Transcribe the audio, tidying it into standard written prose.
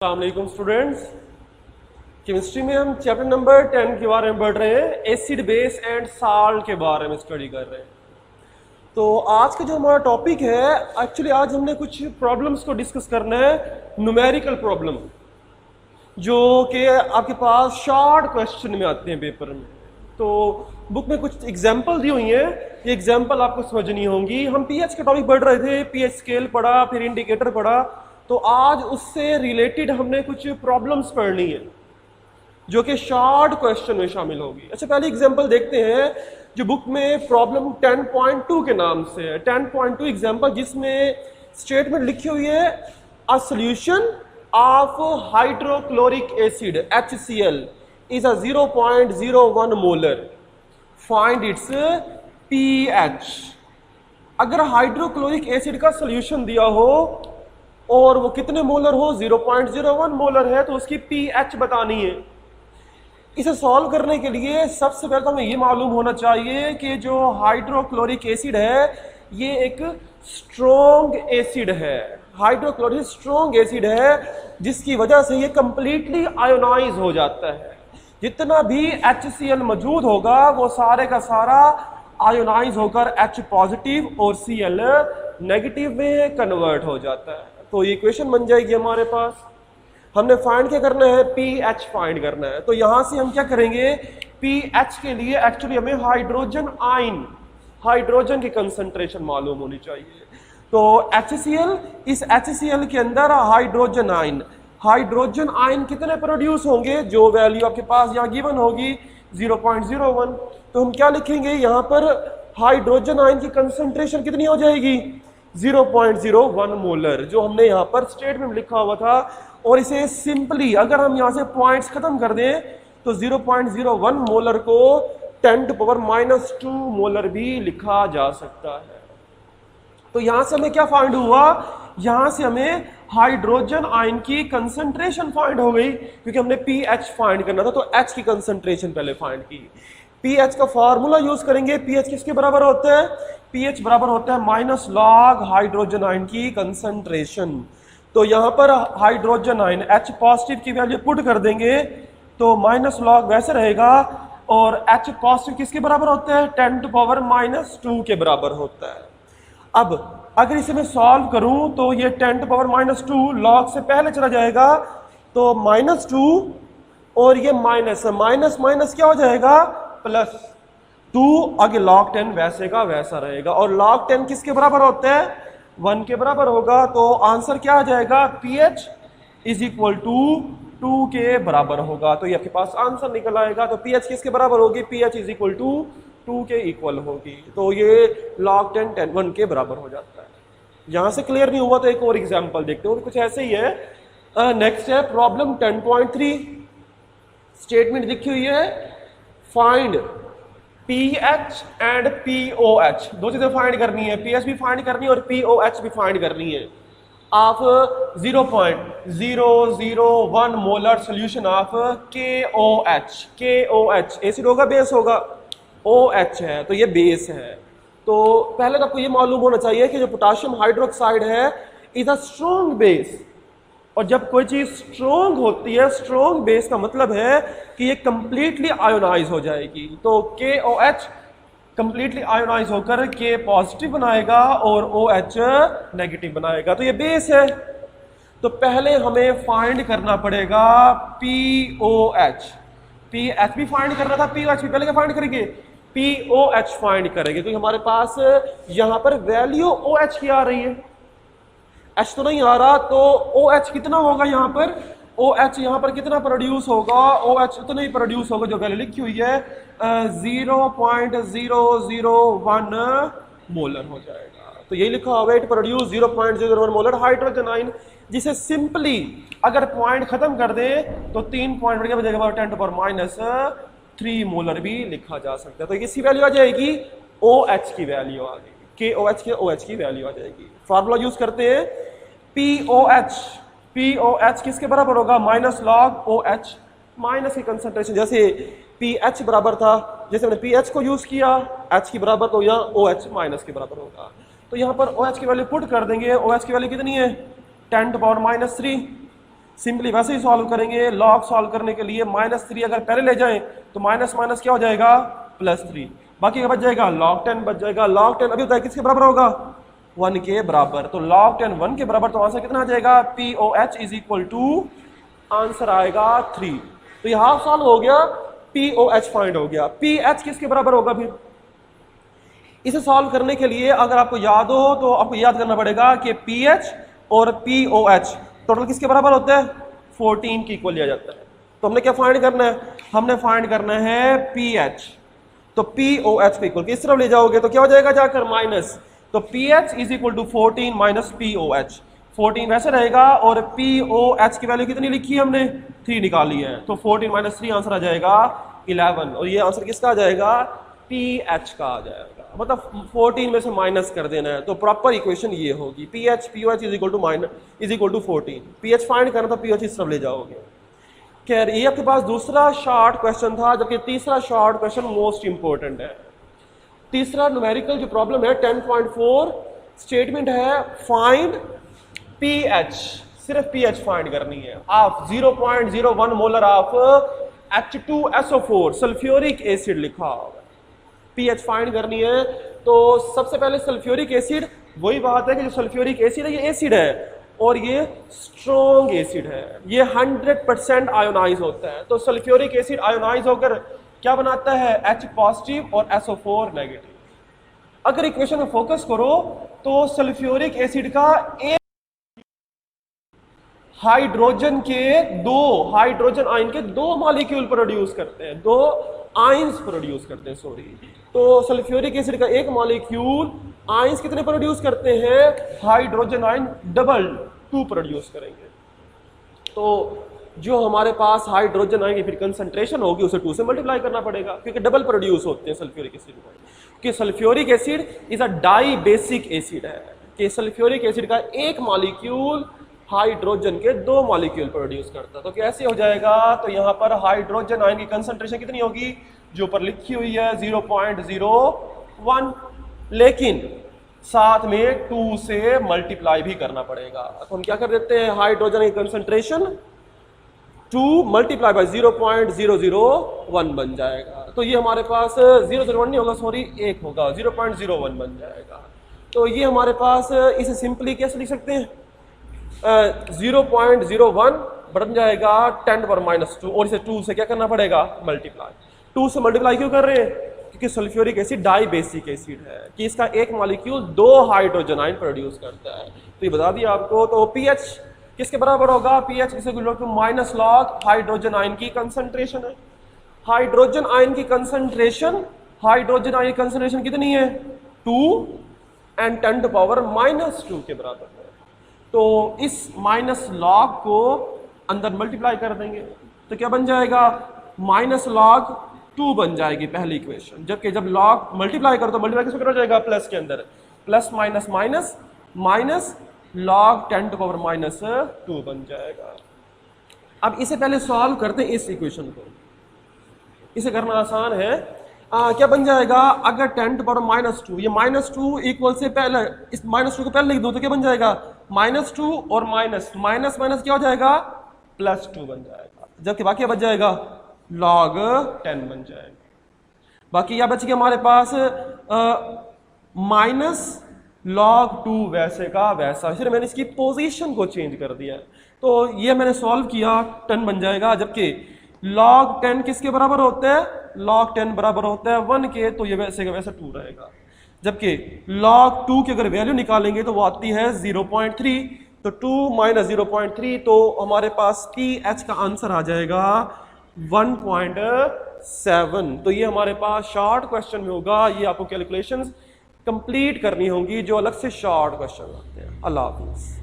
अस्सलाम students, chemistry में हम चैप्टर नंबर 10 के बारे में पढ़ रहे हैं। एसिड बेस एंड साल्ट के बारे में स्टडी कर रहे हैं। तो आज का जो हमारा टॉपिक है, एक्चुअली आज हमने कुछ प्रॉब्लम्स को डिस्कस करना है, न्यूमेरिकल प्रॉब्लम, जो कि आपके पास शॉर्ट क्वेश्चन में आते हैं पेपर में। तो बुक में कुछ एग्जाम्पल दी हुई हैं, ये एग्जाम्पल आपको समझनी होंगी। हम पीएच का टॉपिक पढ़ रहे थे, पीएच स्केल पढ़ा, फिर इंडिकेटर पढ़ा। तो आज उससे रिलेटेड हमने कुछ प्रॉब्लम्स पढ़नी है जो कि शॉर्ट क्वेश्चन में शामिल होगी। अच्छा, पहले एग्जांपल देखते हैं जो बुक में प्रॉब्लम 10.2 के नाम से है। 10.2 एग्जांपल जिसमें स्टेटमेंट लिखी हुई है, a solution of hydrochloric acid HCl is a 0.01 molar, find its pH। अगर हाइड्रोक्लोरिक एसिड का सॉल्यूशन दिया हो और वो कितने मोलर हो, 0.01 मोलर है, तो उसकी pH बतानी है। इसे सॉल्व करने के लिए सबसे पहले तो हमें ये मालूम होना चाहिए कि जो हाइड्रोक्लोरिक एसिड है ये एक स्ट्रॉन्ग एसिड है। हाइड्रोक्लोरिक स्ट्रॉन्ग एसिड है जिसकी वजह से ये कंप्लीटली आयोनाइज हो जाता है। जितना भी HCl मौजूद होगा वो सारे का सारा आयोनाइज होकर H पॉजिटिव और Cl नेगेटिव में कन्वर्ट हो जाता है। तो ये इक्वेशन बन जाएगी हमारे पास। हमने फाइंड क्या करना है, pH फाइंड करना है। तो यहां से हम क्या करेंगे, pH के लिए एक्चुअली हमें हाइड्रोजन आयन, हाइड्रोजन की कंसंट्रेशन मालूम होनी चाहिए। तो HCl, इस HCl के अंदर हाइड्रोजन आयन, हाइड्रोजन आयन कितने प्रोड्यूस होंगे, जो वैल्यू आपके पास यहाँ गिवन होगी 0.01। तो हम क्या लिखेंगे यहाँ पर, हाइड्रोजन आयन की कंसंट्रेशन कितनी हो जाएगी, 0.01 मोलर, जो हमने यहाँ पर स्टेटमेंट लिखा हुआ था। और इसे सिंपली अगर हम यहाँ से पॉइंट्स खत्म कर दें तो 0.01 मोलर को 10⁻⁻2 मोलर भी लिखा जा सकता है। तो यहां से हमें क्या फाइंड हुआ, यहां से हमें हाइड्रोजन आयन की कंसंट्रेशन फाइंड हो गई, क्योंकि हमने pH फाइंड करना था। तो H की कंसंट्रेशन पहले फाइंड की। pH का फार्मूला यूज करेंगे। pH किसके बराबर होता है, pH बराबर होता है माइनस लॉग हाइड्रोजन आयन की कंसंट्रेशन। तो यहां पर हाइड्रोजन आयन H पॉजिटिव की वैल्यू पुट कर देंगे तो माइनस लॉग वैसे रहेगा, और H पॉजिटिव किसके बराबर होता है, 10⁻⁻2 के बराबर होता है। अब अगर इसे मैं सॉल्व करूं तो ये 10⁻⁻2 लॉग से पहले चला जाएगा, तो -2 और ये माइनस, माइनस माइनस क्या हो जाएगा, +2। आगे log 10 वैसे का वैसा रहेगा, और log 10 किसके बराबर होता है, 1 के बराबर होगा। तो आंसर क्या आ जाएगा, pH = 2 के बराबर होगा। तो ये आपके पास आंसर निकल आएगा। तो pH किसके बराबर होगी, pH = 2 के इक्वल होगी। तो ये log 10 1 के बराबर हो जाता है। यहां से क्लियर नहीं हुआ तो एक और एग्जांपल देखते हैं, कुछ ऐसे ही है। नेक्स्ट है प्रॉब्लम 10.3। स्टेटमेंट लिखी हुई है, फाइंड pH एंड pOH, दो चीजें फाइंड करनी है, pH भी फाइंड करनी है और pOH भी फाइंड करनी है। Of 0.001 molar solution of KOH। KOH acid होगा, बेस होगा, OH है तो ये बेस है। तो पहले तो आपको ये मालूम होना चाहिए कि जो पोटाशियम हाइड्रोक्साइड है इज अ स्ट्रॉन्ग बेस, और जब कोई चीज स्ट्रॉन्ग होती है, स्ट्रॉन्ग बेस का मतलब है कि ये कंप्लीटली आयोनाइज हो जाएगी। तो KOH कंप्लीटली आयोनाइज होकर K पॉजिटिव बनाएगा और OH नेगेटिव बनाएगा। तो ये बेस है। तो पहले हमें फाइंड करना पड़ेगा pOH। pH भी फाइंड करना था, pOH भी पहले क्या फाइंड करेंगे, pOH फाइंड करेंगे। तो हमारे पास यहां पर वैल्यू OH की आ रही है, H तो नहीं आ रहा, तो OH कितना होगा यहाँ पर, OH यहाँ पर कितना प्रोड्यूस होगा, OH उतना ही प्रोड्यूस होगा जो वैल्यू लिखी हुई है, 0.001 मोलर हो जाएगा। तो यही लिखा हुआ है, it produce 0.001 molar hydrogen ion, जिसे सिंपली अगर पॉइंट खत्म कर दे तो 3 पॉइंट बढ़ जाएगा 10⁻³ मोलर भी लिखा जा सकता है। तो इसी वैल्यू आ जाएगी, OH की वैल्यू आ गई, KOH के OH की वैल्यू आ जाएगी। फार्मूला यूज करते हैं, POH किसके बराबर होगा, माइनस लॉग OH, माइनस की कंसंट्रेशन, जैसे pH बराबर था, जैसे हमने pH को यूज किया H की बराबर, तो यहाँ OH माइनस के बराबर होगा। तो यहाँ पर OH की वैल्यू पुट कर देंगे। OH की वैल्यू कितनी है, 10⁻³ सिंपली वैसे ही सॉल्व करेंगे। लॉग सॉल्व करने के लिए -3 अगर पहले ले जाएं तो माइनस माइनस क्या हो जाएगा, +3। बाकी क्या बच जाएगा, log 10 बच जाएगा। log 10 अभी बताया किसके बराबर होगा, 1 के बराबर। तो log 10 1 के बराबर, तो आंसर कितना आ जाएगा, POH is equal to, answer आएगा 3। तो ये हाफ सॉल्व हो गया, POH फाइंड हो गया। PH किसके बराबर होगा फिर, इसे सॉल्व करने के लिए अगर आपको याद हो तो आपको याद करना पड़ेगा कि PH और POH टोटल किसके बराबर होता है, 14 के इक्वल लिया जाता है। तो हमने क्या फाइंड करना है, हमने फाइंड करना है PH। तो POH को इक्वल किस तरफ ले जाओगे तो क्या हो जाएगा जाकर माइनस, तो PH is equal to 14 minus POH। 14 वैसे रहेगा और POH की वैल्यू कितनी लिखी है हमने, 3 निकाली है। तो 14 माइनस 3 आंसर आ जाएगा 11। और ये आंसर किसका आ जाएगा, PH का आ जाएगा। मतलब 14 में से माइनस कर देना है। तो प्रॉपर इक्वेशन ये होगी, PH POH is equal to 14। PH find करना था, POH इस तरफ ले जाओगे। खैर ये आपके पास दूसरा शॉर्ट क्वेश्चन था, जबकि तीसरा शॉर्ट क्वेश्चन मोस्ट इंपॉर्टेंट है। तीसरा न्यूमेरिकल जो प्रॉब्लम है 10.4 स्टेटमेंट है फाइंड PH, सिर्फ PH फाइंड करनी है। आप 0.01 molar of H2SO4 sulphuric acid लिखा होगा, PH फाइंड करनी है। तो सबसे पहले सल्फ्यूरिक एसिड, वही बात है कि जो सल्फ्यूरिक एसिड है ये एसिड है और ये स्ट्रॉन्ग एसिड है, ये 100% आयोनाइज होता है। तो सल्फ्यूरिक एसिड आयोनाइज होकर क्या बनाता है, H पॉजिटिव और SO4 नेगेटिव। अगर इक्वेशन में फोकस करो तो सल्फ्यूरिक एसिड का एक हाइड्रोजन आयन के 2 मॉलिक्यूल प्रोड्यूस करते हैं, 2 आयंस प्रोड्यूस करते हैं, सॉरी। तो सल्फ्यूरिक एसिड का एक मॉलिक्यूल आयंस कितने प्रोड्यूस करते हैं, हाइड्रोजन आयन डबल 2 प्रोड्यूस करेंगे। तो जो हमारे पास हाइड्रोजन आयन की फिर कंसंट्रेशन होगी उसे 2 से मल्टीप्लाई करना पड़ेगा, क्योंकि डबल प्रोड्यूस होते हैं सल्फ्यूरिक एसिड में। कि sulphuric acid is a dibasic acid है, कि सल्फ्यूरिक एसिड का एक मॉलिक्यूल हाइड्रोजन के 2 मॉलिक्यूल प्रोड्यूस करता है। तो कैसे हो जाएगा, तो यहाँ पर हाइड्रोजन आयन की कंसंट्रेशन कितनी होगी, जो ऊपर लिखी हुई है 0.01, लेकिन साथ में 2 से मल्टीप्लाई भी करना पड़ेगा। तो हम क्या कर देते हैं, हाइड्रोजन की कंसंट्रेशन 2 मल्टीप्लाई बाय 0.001 बन जाएगा। तो ये हमारे पास 001 नहीं होगा, सॉरी 1 होगा, 0.01 बन जाएगा। तो ये हमारे पास, इसे सिंपली कैसे लिख सकते हैं, 0.01 बन जाएगा 10⁻², और इसे 2 से क्या करना पड़ेगा, मल्टीप्लाई। 2 से मल्टीप्लाई क्यों कर रहे हैं, क्योंकि sulphuric acid dibasic acid है, कि इसका एक मॉलिक्यूल 2 हाइड्रोजन आयन प्रोड्यूस करता है। तो ये बता दिया आपको। तो PH किसके बराबर होगा, PH is equal to minus log hydrogen ion की कंसंट्रेशन है। हाइड्रोजन आयन की कंसंट्रेशन कितनी है, 2 एंड 10⁻² के बराबर है। तो इस माइनस लॉग को अंदर मल्टीप्लाई कर देंगे तो क्या बन जाएगा, माइनस लॉग 2 बन जाएगी पहली इक्वेशन। जबकि जब लॉग मल्टीप्लाई करो तो मल्टीप्लाई किसके हो जाएगा, प्लस के अंदर, plus minus minus minus log 10⁻² बन जाएगा। अब इसे पहले सॉल्व करते हैं इस इक्वेशन को, इसे करना आसान है। क्या बन जाएगा, अगर 10⁻², ये -2 इक्वल से पहले, इस -2 को पहले लिख दो तो क्या बन जाएगा, -2 और माइनस माइनस क्या हो जाएगा, +2 बन जाएगा। जबकि बाकी बच जाएगा log 10 बन जाएगा। बाकी यह बच गया हमारे पास माइनस log 2 वैसे का वैसा, फिर मैंने इसकी पोजीशन को चेंज कर दिया। तो ये मैंने सॉल्व किया, 10 बन जाएगा। जबकि log 10 किसके बराबर होता है, log 10 बराबर होता है 1 के, तो ये वैसे का वैसा 2 रहेगा। जबकि log 2 की अगर वैल्यू निकालेंगे तो वो आती है 0.3, तो 2 - 0.3, तो हमारे पास PH का आंसर आ जाएगा 1.7। तो ये हमारे पास शॉर्ट क्वेश्चन में होगा। ये आपको कैलकुलेशंस कंप्लीट करनी होंगी जो अलग से शॉर्ट क्वेश्चन होते हैं। अल्लाह हाफिज़।